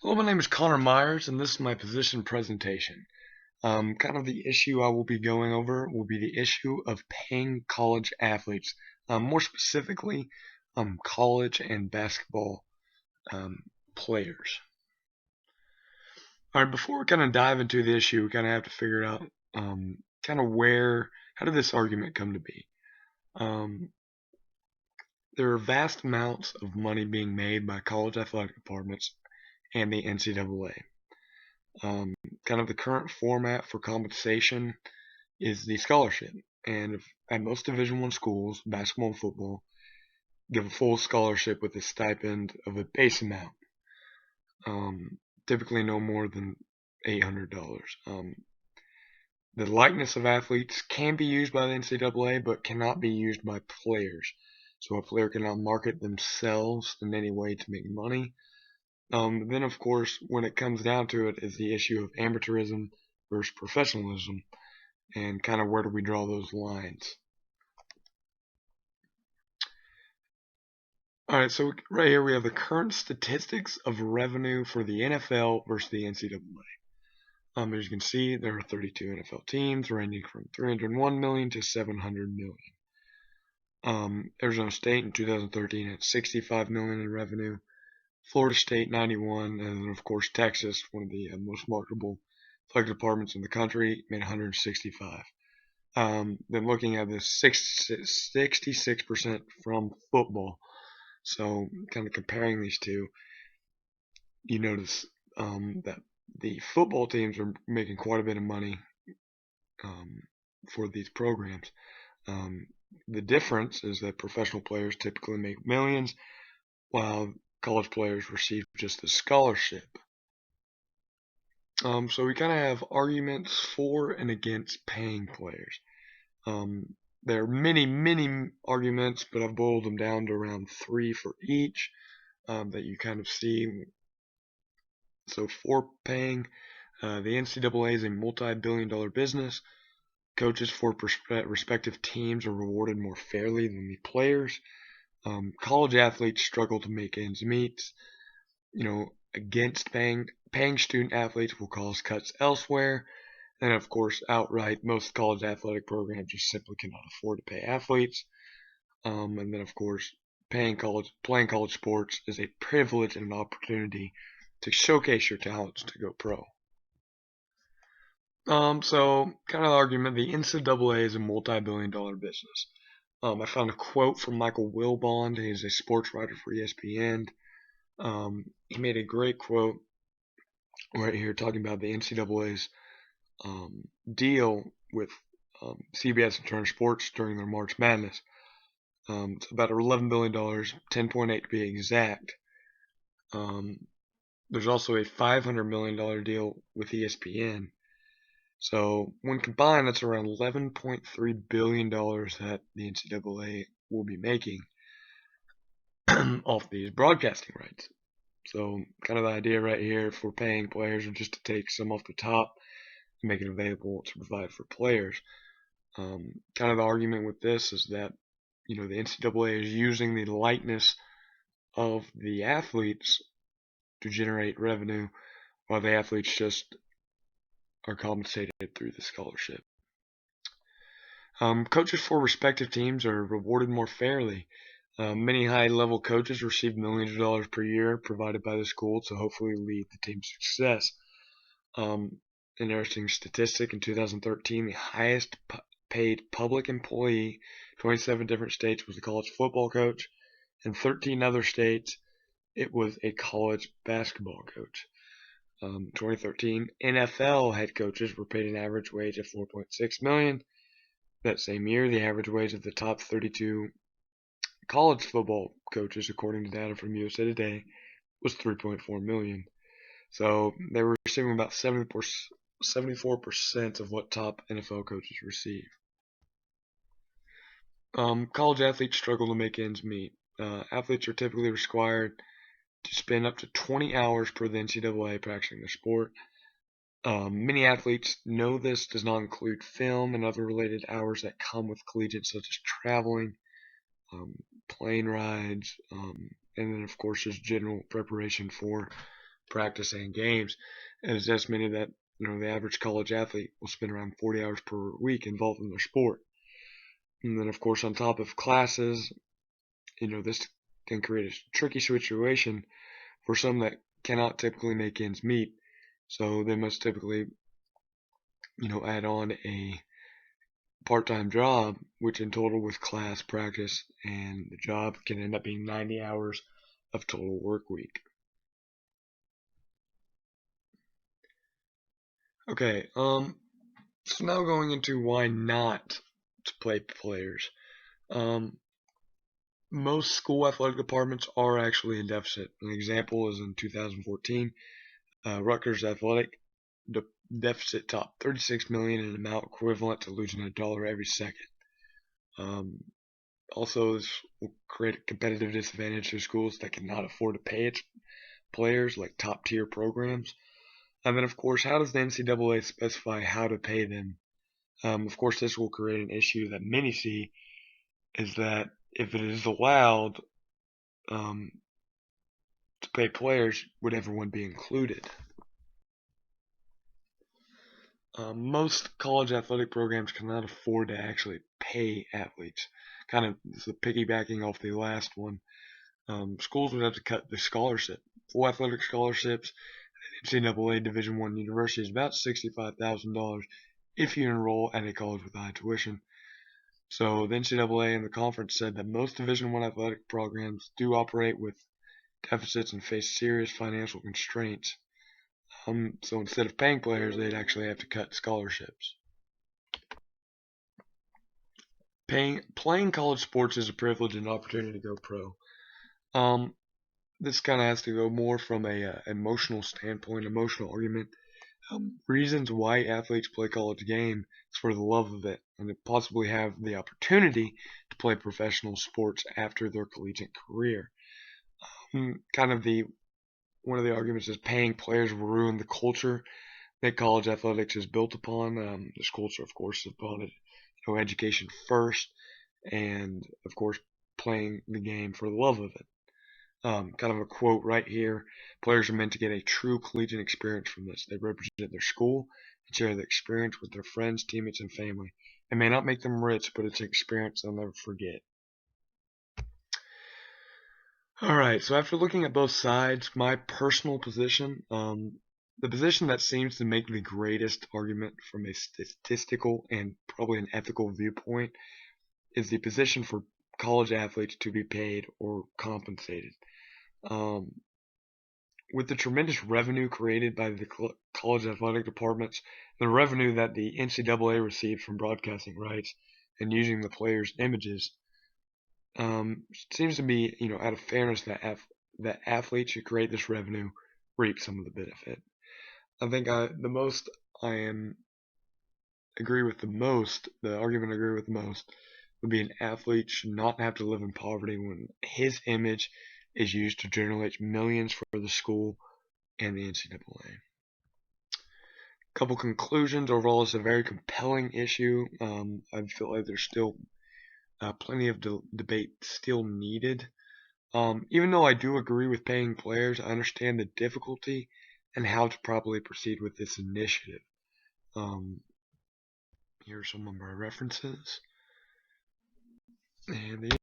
Hello, my name is Connor Myers, and this is my position presentation. Kind of the issue I will be going over will be the issue of paying college athletes, more specifically, college and basketball um, players. All right, before we kind of dive into the issue, we kind of have to figure out kind of how did this argument come to be? Um, there are vast amounts of money being made by college athletic departments and the NCAA. Um, Kind of the current format for compensation is the scholarship, and at most Division I schools, basketball and football give a full scholarship with a stipend of a base amount, typically no more than $800. The likeness of athletes can be used by the NCAA, but cannot be used by players. So a player cannot market themselves in any way to make money. Then, of course, when it comes down to it, is the issue of amateurism versus professionalism, and kind of where do we draw those lines. All right, so right here we have the current statistics of revenue for the NFL versus the NCAA. As you can see, there are 32 NFL teams ranging from 301 million to 700 million. Arizona State in 2013 had 65 million in revenue. Florida State 91, and then of course Texas, one of the most marketable athletic departments in the country, made 165. Then looking at this 66% from football. So kind of comparing these two, you notice that the football teams are making quite a bit of money um, for these programs. Um, the difference is that professional players typically make millions, while college players receive just a scholarship. So we kind of have arguments for and against paying players. There are many arguments, but I've boiled them down to around three for each that you kind of see. So for paying, the NCAA is a multi-billion-dollar business. Coaches for respective teams are rewarded more fairly than the players. College athletes struggle to make ends meet. Against paying student athletes will cause cuts elsewhere. And of course, outright, most college athletic programs just simply cannot afford to pay athletes. And then of course, playing college sports is a privilege and an opportunity to showcase your talents to go pro. So kind of the argument, the NCAA is a multi-billion-dollar business. I found a quote from Michael Wilbon. He's a sports writer for ESPN. He made a great quote right here talking about the NCAA's deal with CBS and Turner Sports during their March Madness. It's about $11 billion, 10.8 to be exact. There's also a $500 million deal with ESPN. So when combined, that's around $11.3 billion that the NCAA will be making off these broadcasting rights. So kind of the idea right here for paying players is just to take some off the top and make it available to provide for players. Kind of the argument with this is that the NCAA is using the likeness of the athletes to generate revenue, while the athletes just are compensated through the scholarship. Coaches for respective teams are rewarded more fairly. Many high-level coaches receive millions of dollars per year provided by the school to hopefully lead the team's success. An interesting statistic, in 2013, the highest paid public employee, 27 different states, was a college football coach. In 13 other states, it was a college basketball coach. 2013, NFL head coaches were paid an average wage of $4.6 million. That same year, the average wage of the top 32 college football coaches, according to data from USA Today, was $3.4 million. So they were receiving about 74% of what top NFL coaches receive. College athletes struggle to make ends meet. Athletes are typically required to spend up to 20 hours per the NCAA practicing their sport. Many athletes know this does not include film and other related hours that come with collegiate, such as traveling, plane rides, and then of course just general preparation for practice and games. And it's estimated that the average college athlete will spend around 40 hours per week involved in their sport. And then, of course, on top of classes, this can create a tricky situation for some that cannot typically make ends meet. So they must typically, add on a part-time job, which in total with class, practice, and the job can end up being 90 hours of total work week. Okay, so now going into why not to play players. Most school athletic departments are actually in deficit. An example is in 2014, Rutgers athletic deficit topped $36 million, in an amount equivalent to losing $1 every second. Also, this will create a competitive disadvantage to schools that cannot afford to pay its players, like top tier programs. And then, of course, how does the NCAA specify how to pay them? Of course, this will create an issue that many see, is that if it is allowed to pay players, would everyone be included? Most college athletic programs cannot afford to actually pay athletes. Kind of the piggybacking off the last one. Schools would have to cut the scholarship. Full athletic scholarships at NCAA Division I university is about $65,000 if you enroll at a college with high tuition. So the NCAA and the conference said that most Division I athletic programs do operate with deficits and face serious financial constraints. So instead of paying players, they'd actually have to cut scholarships. Playing college sports is a privilege and opportunity to go pro. This kind of has to go more from a emotional standpoint, emotional argument. Reasons why athletes play college game is for the love of it, and to possibly have the opportunity to play professional sports after their collegiate career. One of the arguments is paying players will ruin the culture that college athletics is built upon. This culture, of course, is upon education first, and of course, playing the game for the love of it. Kind of a quote right here. Players are meant to get a true collegiate experience from this. They represent their school and share the experience with their friends, teammates, and family. It may not make them rich, but it's an experience they'll never forget. Alright, so after looking at both sides, my personal position, the position that seems to make the greatest argument from a statistical and probably an ethical viewpoint is the position for college athletes to be paid or compensated. With the tremendous revenue created by the college athletic departments, the revenue that the NCAA received from broadcasting rights and using the players' images, seems to be, out of fairness that athletes who create this revenue reap some of the benefit. I think the argument I agree with the most would be an athlete should not have to live in poverty when his image is used to generate millions for the school and the NCAA. Couple conclusions. Overall, it's a very compelling issue. I feel like there's still plenty of debate still needed. Even though I do agree with paying players, I understand the difficulty and how to properly proceed with this initiative. Here are some of my references. And the